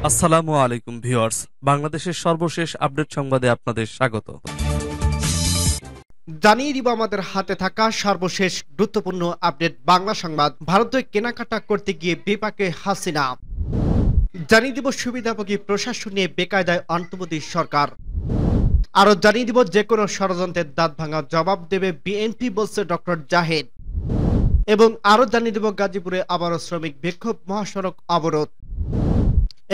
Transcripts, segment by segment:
আসসালামু আলাইকুম ভিউয়ার্স, বাংলাদেশের সর্বশেষ আপডেট সংবাদে আপনাদের স্বাগত। জানিয়ে দিব আমাদের হাতে থাকা সর্বশেষ গুরুত্বপূর্ণ আপডেট বাংলা সংবাদ। ভারতে কেনাকাটা করতে গিয়ে বিপাকে হাসিনা। জানিয়ে দিব সুবিধাভোগী প্রশাসন নিয়ে বেকায়দায় অন্তর্বর্তী সরকার। আরো জানিয়ে দিব যে কোনো ষড়যন্ত্রের দাঁত ভাঙা জবাব দেবে বিএনপি, বলছে ডক্টর জাহিদ। এবং আরো জানিয়ে দিব গাজীপুরে আবারও শ্রমিক বিক্ষোভ, মহাসড়ক অবরোধ।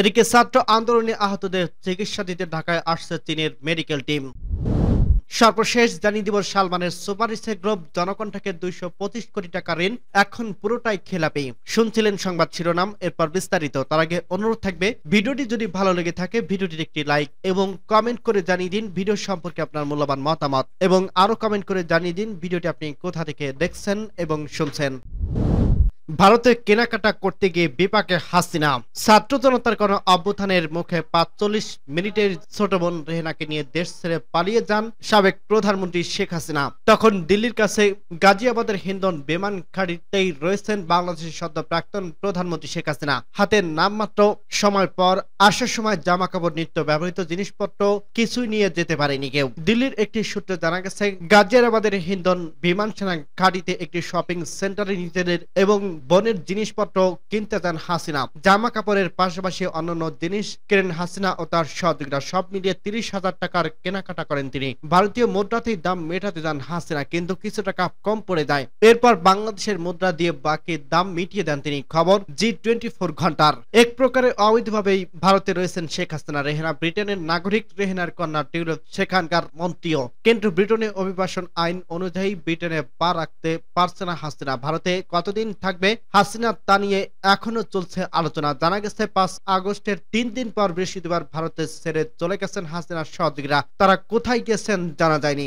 এদিকে ছাত্র আন্দোলনে আহতদের চিকিৎসা দিতে ঢাকায় আসছে চীনের মেডিকেল টিম। সর্বশেষ জানিয়ে দিব সালমানের সুপারিশে গ্রুপ জনকণ্ঠকে 225 কোটি টাকা ঋণ এখন পুরোটাই খেলাপি। শুনছিলেন সংবাদ শিরোনাম, এরপর বিস্তারিত। তার আগে অনুরোধ থাকবে, ভিডিওটি যদি ভালো লেগে থাকে ভিডিওটির একটি লাইক এবং কমেন্ট করে জানিয়ে দিন ভিডিও সম্পর্কে আপনার মূল্যবান মতামত, এবং আরো কমেন্ট করে জানিয়ে দিন ভিডিওটি আপনি কোথা থেকে দেখছেন এবং শুনছেন। ভারতে কেনাকাটা করতে গিয়ে বিপাকে হাসিনা। ছাত্র জনতার কোন অভ্যুত্থানের মুখে 45 মিনিটের ছোট বোন রেহেনাকে নিয়ে দেশ ছেড়ে পালিয়ে যান সাবেক প্রধানমন্ত্রী শেখ হাসিনা। তখন দিল্লির কাছে গাজিয়াবাদের হিন্দন বিমান ঘাঁটিতেই রয়েছেন বাংলাদেশের সদ্য প্রাক্তন প্রধানমন্ত্রী শেখ হাসিনা। হাতের নামমাত্র সময় পর আসার সময় জামা কাপড়, নিত্য ব্যবহৃত জিনিসপত্র কিছুই নিয়ে যেতে পারেনি কেউ। দিল্লির একটি সূত্রে জানা গেছে, গাজিয়াবাদের হিন্দন বিমান সেনা ঘাঁটিতে একটি শপিং সেন্টারে নিজেদের এবং বনের জিনিসপত্র কিনতে যান হাসিনা। জামা কাপড়ের পাশাপাশি অন্যান্য জিনিস কেনেন হাসিনা ও তার সহযোগীরা। সব মিলিয়ে 30,000 টাকার কেনাকাটা করেন তিনি। ভারতীয় মুদ্রাতেই দাম মেটাতে যান হাসিনা, কিন্তু কিছু টাকা কম পড়ে যায়। এরপর বাংলাদেশের মুদ্রা দিয়ে বাকি দাম মিটিয়ে দেন তিনি। খবর G24 ঘন্টার। এক প্রকারে অবৈধভাবেই ভারতে রয়েছেন শেখ হাসিনা। রেহেনা ব্রিটেনের নাগরিক। রেহেনার কন্যা টিউলিপ সেখানকার মন্ত্রীও, কিন্তু ব্রিটেনে অভিবাসন আইন অনুযায়ী ব্রিটেনে পা রাখতে পারছে না হাসিনা। ভারতে কতদিন থাকবে হাসিনা তা নিয়ে এখনো চলছে আলোচনা। জানা গেছে 5 আগস্টের 3 দিন পর বৃহস্পতিবার ভারতে ছেড়ে চলে গেছেন হাসিনার সহযোগীরা। তারা কোথায় গেছেন জানা যায়নি।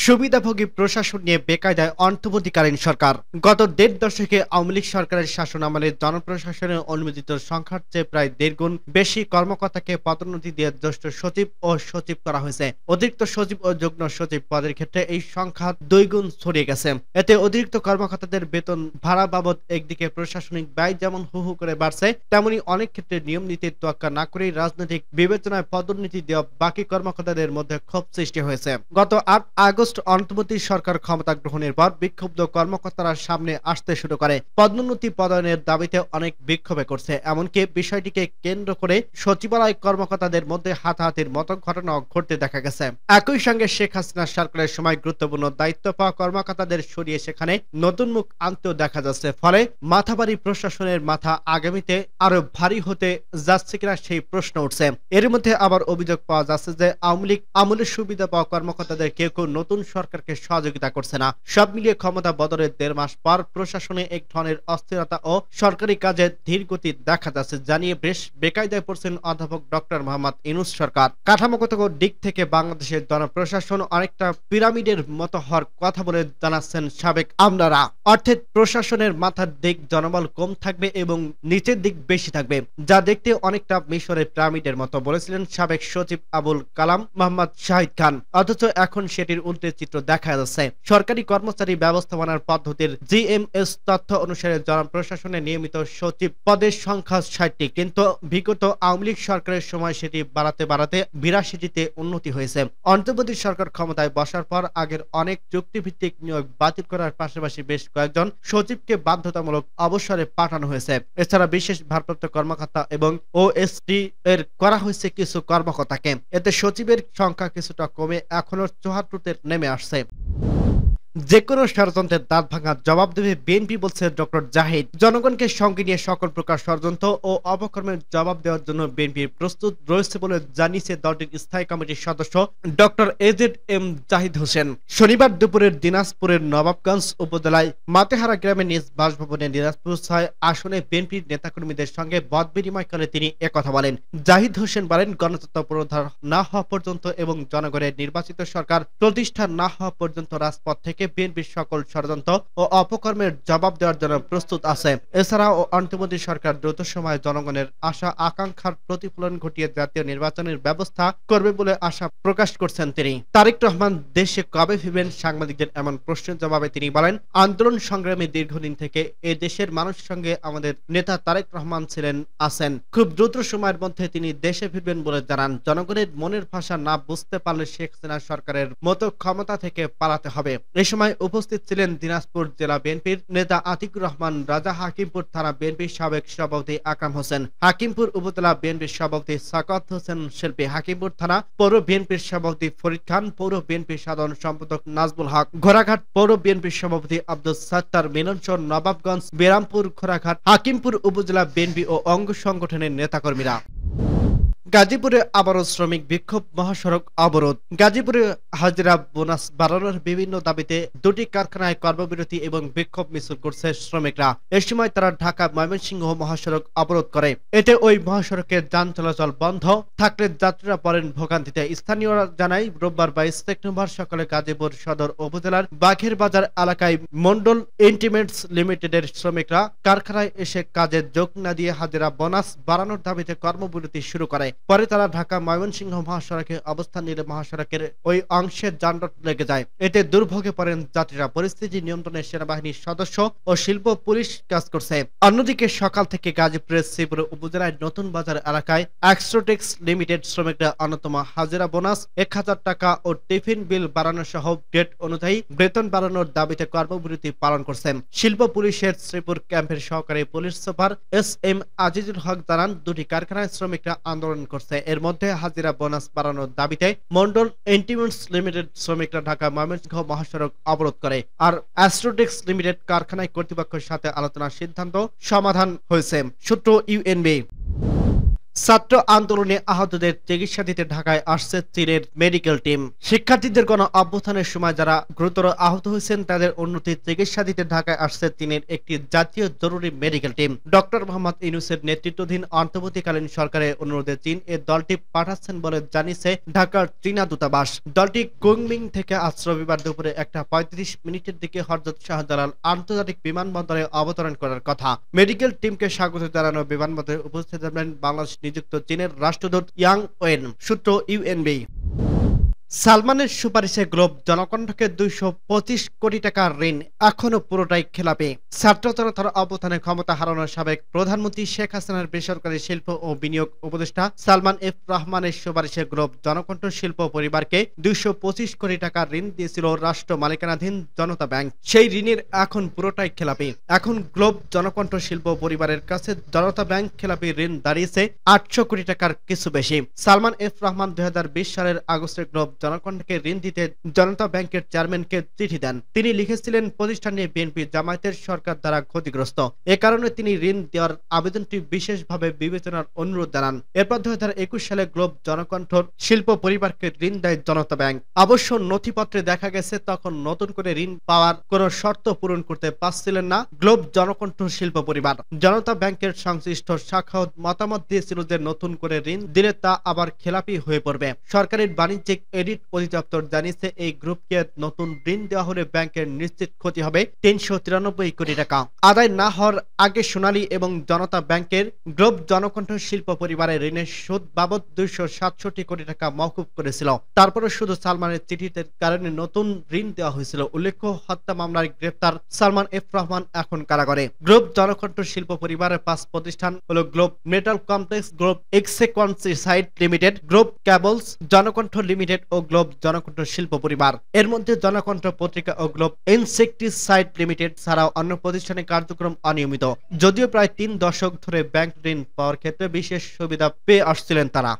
সুবিধাভোগী প্রশাসন নিয়ে বেকায়দায় অন্তর্বর্তীকালীন সরকার। গত 1.5 দশকে আওয়ামী লীগ সরকারের শাসন আমলে জনপ্রশাসনের অনুমোদিত সংখ্যার চেয়ে প্রায় 1.5 গুণ বেশি কর্মকর্তাকে পদোন্নতি দিয়ে জ্যেষ্ঠ সচিব ও সচিব করা হয়েছে। অতিরিক্ত সচিব ও যুগ্ম সচিব পদের ক্ষেত্রে এই সংখ্যা 2 গুণ ছড়িয়ে গেছে। এতে অতিরিক্ত কর্মকর্তাদের বেতন ভাড়া বাবদ একদিকে প্রশাসনিক ব্যয় যেমন হু হু করে বাড়ছে, তেমনি অনেক ক্ষেত্রে নিয়ম নীতির তোয়াক্কা না করেই রাজনৈতিক বিবেচনায় পদোন্নতি দেওয়া বাকি কর্মকর্তাদের মধ্যে ক্ষোভ সৃষ্টি হয়েছে। গত 8 আগস্ট অন্তর্বর্তী সরকার ক্ষমতা গ্রহণের পর বিক্ষুব্ধ কর্মকর্তারা সামনে আসতে শুরু করে। পদোন্নতি প্রদানের দাবিতে অনেক বিক্ষোভে করছে। এমনকি বিষয়টিকে কেন্দ্র করে সচিবালয় কর্মকর্তাদের মধ্যে হাতাহাতির মতো ঘটনা ঘটতে দেখা গেছে। একই সঙ্গে শেখ হাসিনা সরকারের সময় গুরুত্বপূর্ণ দায়িত্ব পাওয়া কর্মকর্তাদের সরিয়ে সেখানে নতুন মুখ আনতেও দেখা যাচ্ছে। ফলে মাথাভারী প্রশাসনের মাথা আগামীতে আরো ভারী হতে যাচ্ছে কিনা সেই প্রশ্ন উঠছে। এর মধ্যে আবার অভিযোগ পাওয়া যাচ্ছে যে আওয়ামী লীগ আমলের সুবিধা পাওয়া কর্মকর্তাদের কেউ কেউ নতুন সরকারকে সহযোগিতা করছে না। সব মিলিয়ে ক্ষমতা বদলের 1.5 মাস পর প্রশাসনে এক ধরনের অস্থিরতা ও সরকারি কাজে ধীর গতি দেখা যাচ্ছে, জানিয়ে বেশ বেকায়দায় পড়ছেন অধ্যাপক ডক্টর মোহাম্মদ ইউনূস সরকার। কাঠামোগত দিক থেকে বাংলাদেশের জনপ্রশাসন অনেকটা পিরামিডের মতো হওয়ার কথা বলে জানাচ্ছেন সাবেক আমলারা। অর্থাৎ প্রশাসনের মাথার দিক জনবল কম থাকবে এবং নিচের দিক বেশি থাকবে, যা দেখতে অনেকটা মিশরের পিরামিডের মতো বলেছিলেন সাবেক সচিব আবুল কালাম মোহাম্মদ শাহিদ খান। অথচ এখন সেটির উল্টে চিত্র দেখা যাচ্ছে। সরকারি কর্মচারী ব্যবস্থাপনার পদ্ধতির GMS তথ্য অনুসারে জনপ্রশাসনে নিয়মিত সচিব পদের সংখ্যা 60টি, কিন্তু বিগত আওয়ামী লীগ সরকারের সময় সেটি বাড়াতে 82টিতে উন্নতি হয়েছে। অন্তর্বর্তী সরকার ক্ষমতায় বসার পর আগের অনেক চুক্তিভিত্তিক নিয়োগ বাতিল করার পাশাপাশি বেশ কয়েকজন সচিবকে বাধ্যতামূলক অবসরে পাঠানো হয়েছে। এছাড়া বিশেষ ভারপ্রাপ্ত কর্মকর্তা এবং OSD এর করা হয়েছে কিছু কর্মকর্তাকে। এতে সচিবের সংখ্যা কিছুটা কমে এখনো 74তে নেমে আসছে। যে কোনো ষড়যন্ত্রের দাঁত ভাঙা জবাব দেবে বিএনপি, বলছে ডক্টর জাহিদ। জনগণকে সঙ্গে নিয়ে সকল প্রকার ষড়যন্ত্র ও অপকর্মের জবাব দেওয়ার জন্য বিএনপি প্রস্তুত রয়েছে বলে জানিয়েছে দলটির স্থায়ী কমিটির সদস্য ডক্টর AZM জাহিদ হোসেন। শনিবার দুপুরের দিনাজপুরের নবাবগঞ্জ উপজেলায় মাতেহারা গ্রামে নিজ বাসভবনে দিনাজপুর 6 আসনে বিএনপির নেতাকর্মীদের সঙ্গে মত বিনিময়কালে তিনি একথা বলেন। জাহিদ হোসেন বলেন, গণতন্ত্র পুনরুদ্ধার না হওয়া পর্যন্ত এবং জনগণের নির্বাচিত সরকার প্রতিষ্ঠা না হওয়া পর্যন্ত রাজপথ থেকে বিএনপির সকল ষড়যন্ত্র ও অপকর্মের জবাব দেওয়ার জন্য প্রস্তুত আছে। এছাড়াও অন্তর্বর্তী সরকার দ্রুত সময়ে জনগণের আশা আকাঙ্ক্ষার প্রতিফলন ঘটিয়ে জাতীয় নির্বাচনের ব্যবস্থা করবে বলে আশা প্রকাশ করছেন তিনি। তারেক রহমান দেশে কবে ফিরবেন? সাংবাদিকদের এমন প্রশ্নের জবাবে তিনি বলেন, আন্দোলন সংগ্রামে দীর্ঘদিন থেকে এ দেশের মানুষের সঙ্গে আমাদের নেতা তারেক রহমান আছেন। খুব দ্রুত সময়ের মধ্যে তিনি দেশে ফিরবেন বলে জানান। জনগণের মনের ভাষা না বুঝতে পারলে শেখ হাসিনা সরকারের মতো ক্ষমতা থেকে পালাতে হবে। এ সময় উপস্থিত ছিলেন দিনাজপুর জেলা বিএনপির নেতা আতিকুর রহমান রাজা, হাকিমপুর থানা বিএনপির সাবেক সভাপতি আকরাম হোসেন, হাকিমপুর উপজেলা বিএনপির সভাপতি সাকাত হোসেন শিল্পী, হাকিমপুর থানা পৌর বিএনপির সভাপতি ফরিদ খান, পৌর বিএনপির সাধারণ সম্পাদক নাজবুল হক, ঘোড়াঘাট পৌর বিএনপির সভাপতি আব্দুল সাত্তার মিলন সহ নবাবগঞ্জ, বেরামপুর, ঘোড়াঘাট, হাকিমপুর উপজেলা বিএনপি ও অঙ্গ সংগঠনের নেতাকর্মীরা। গাজীপুরে আবারও শ্রমিক বিক্ষোভ, মহাসড়ক অবরোধ। গাজীপুরে হাজিরা বোনাস বাড়ানোর বিভিন্ন দাবিতে দুটি কারখানায় কর্মবিরতি এবং বিক্ষোভ মিছিল করছে শ্রমিকরা। এ সময় তারা ঢাকা ময়মনসিংহ মহাসড়ক অবরোধ করে। এতে ওই মহাসড়কের যান চলাচল বন্ধ থাকলে যাত্রীরা পড়েন ভোগান্তিতে। স্থানীয়রা জানায়, রোববার 22 সেপ্টেম্বর সকালে গাজীপুর সদর উপজেলার বাঘের বাজার এলাকায় মন্ডল ইন্টিমেন্টস লিমিটেডের শ্রমিকরা কারখানায় এসে কাজে যোগ না দিয়ে হাজিরা বোনাস বাড়ানোর দাবিতে কর্মবিরতি শুরু করে। পরে তারা ঢাকা ময়মনসিংহ মহাসড়কে অবস্থান নিলে মহাসড়কের ওই অংশে যানজট লেগে যায়। এতে দুর্ভোগে পড়েন যাত্রীরা। পরিস্থিতি নিয়ন্ত্রণে সেনাবাহিনীর সদস্য ও শিল্প পুলিশ কাজ করছে। অন্যদিকে সকাল থেকে গাজীপুরের শ্রীপুর উপজেলায় নতুন বাজার এলাকায় এক্সট্রোটেক্স লিমিটেড শ্রমিকরা অন্যতম হাজিরা বোনাস 1000 টাকা ও টিফিন বিল বাড়ানো সহ ডেট অনুযায়ী বেতন বাড়ানোর দাবিতে কর্মবিরতি পালন করছেন। শিল্প পুলিশের শ্রীপুর ক্যাম্পের সহকারী পুলিশ সুপার এস.এম. আজিজুল হক জানান, দুটি কারখানায় শ্রমিকরা আন্দোলন করছে। এর মধ্যে হাজিরা বোনাস বাড়ানোর দাবিতে মন্ডল ইন্টিমেন্টস লিমিটেড শ্রমিকরা ঢাকা ময়মনসিংহ মহাসড়ক অবরোধ করে। আর অ্যাস্ট্রোটেক্স লিমিটেড কারখানায় কর্তৃপক্ষের সাথে আলোচনার সিদ্ধান্ত সমাধান হয়েছে। সূত্র ইউএনবি। ছাত্র আন্দোলনে আহতদের চিকিৎসা দিতে ঢাকায় আসছে চীনের মেডিকেল টিম। শিক্ষার্থীদের গণ অভ্যুত্থানের সময় যারা গুরুতর আহত হয়েছেন তাদের উন্নতির চিকিৎসা দিতে ঢাকায় আসছে চীনের একটি জাতীয় জরুরি মেডিকেল টিম। ডক্টর মোহাম্মদ ইউনূসের নেতৃত্বাধীন অন্তর্বর্তীকালীন সরকারের অনুরোধে চীন এ দলটি পাঠাচ্ছেন বলে জানিয়েছে ঢাকার চীনা দূতাবাস। দলটি কুংমিং থেকে আজ রবিবার দুপুরে 1:35 দিকে হযরত শাহজালাল আন্তর্জাতিক বিমানবন্দরে অবতরণ করার কথা। মেডিকেল টিমকে স্বাগত জানানো বিমানবন্দরে উপস্থিত হবেন বাংলাদেশ নিযুক্ত চীনের রাষ্ট্রদূত ইয়াং ওয়েন। সূত্র ইউএনবি। সালমানের সুপারিশে গ্লোব জনকণ্ঠকে 225 কোটি টাকার ঋণ এখনো পুরোটাই খেলাপি। ছাত্র জনতার অবস্থানে ক্ষমতা হারানোর সাবেক প্রধানমন্ত্রী শেখ হাসিনার বেসরকারি শিল্প ও বিনিয়োগ উপদেষ্টা সালমান এফ রহমানের সুপারিশে গ্লোব জনকণ্ঠ শিল্প পরিবারকে 225 কোটি টাকার ঋণ দিয়েছিল রাষ্ট্র মালিকানাধীন জনতা ব্যাংক। সেই ঋণের এখন পুরোটাই খেলাপি। এখন গ্লোব জনকণ্ঠ শিল্প পরিবারের কাছে জনতা ব্যাংক খেলাপি ঋণ দাঁড়িয়েছে 800 কোটি টাকার কিছু বেশি। সালমান এফ রহমান 2020 সালের আগস্টে গ্লোব জনকণ্ঠকে ঋণ দিতে জনতা ব্যাংকের চেয়ারম্যানকে চিঠি দেন। তিনি লিখেছিলেন, প্রতিষ্ঠানে বিএনপি জামায়াতের সরকার দ্বারা ক্ষতিগ্রস্ত। এ কারণে তিনি ঋণ দেওয়ার আবেদনটি বিশেষভাবে বিবেচনার অনুরোধ জানান। এরপর 2021 সালে গ্লোব জনকণ্ঠ শিল্প পরিবারকে ঋণ দেয় জনতা ব্যাংক। অবশ্য নথিপত্রে দেখা গেছে তখন নতুন করে ঋণ পাওয়ার কোন শর্ত পূরণ করতে পারছিলেন না গ্লোব জনকণ্ঠ শিল্প পরিবার। জনতা ব্যাংকের সংশ্লিষ্ট শাখা মতামত দিয়েছিল যে নতুন করে ঋণ দিলে তা আবার খেলাপি হয়ে পড়বে। সরকারের বাণিজ্যিক অধিদপ্তর জানিয়েছে, এই গ্রুপকে নতুন ঋণ দেওয়া হলে ব্যাংকের নিশ্চিত ক্ষতি হবে 393 কোটি টাকা। আদায় না হওয়ার আগে সোনালী এবং জনতা ব্যাংকের গ্লোব জনকণ্ঠ শিল্প পরিবারের ঋণের সুদ বাবদ 267 কোটি টাকা মওকুফ করেছিল। তারপরে শুধু সালমানের চিঠিতে কারণে নতুন ঋণ দেওয়া হয়েছিল। উল্লেখ্য, হত্যা মামলায় গ্রেফতার সালমান এফ রহমান এখন কারাগারে। গ্লোব জনকণ্ঠ শিল্প পরিবারের 5 প্রতিষ্ঠান হলো গ্লোব মেটাল কমপ্লেক্স, গ্লোব এক্সেকোয়েন্সি site limited, globe cables, Janakantha limited ও গ্লোব জনকণ্ঠ শিল্প পরিবার। এর মধ্যে জনকণ্ঠ পত্রিকা ও গ্লোব ইনসেক্টিসাইড লিমিটেড ছাড়াও অন্য প্রতিষ্ঠানের কার্যক্রম অনিয়মিত। যদিও প্রায় 3 দশক ধরে ব্যাংক ঋণ পাওয়ার ক্ষেত্রে বিশেষ সুবিধা পেয়ে আসছিলেন তারা।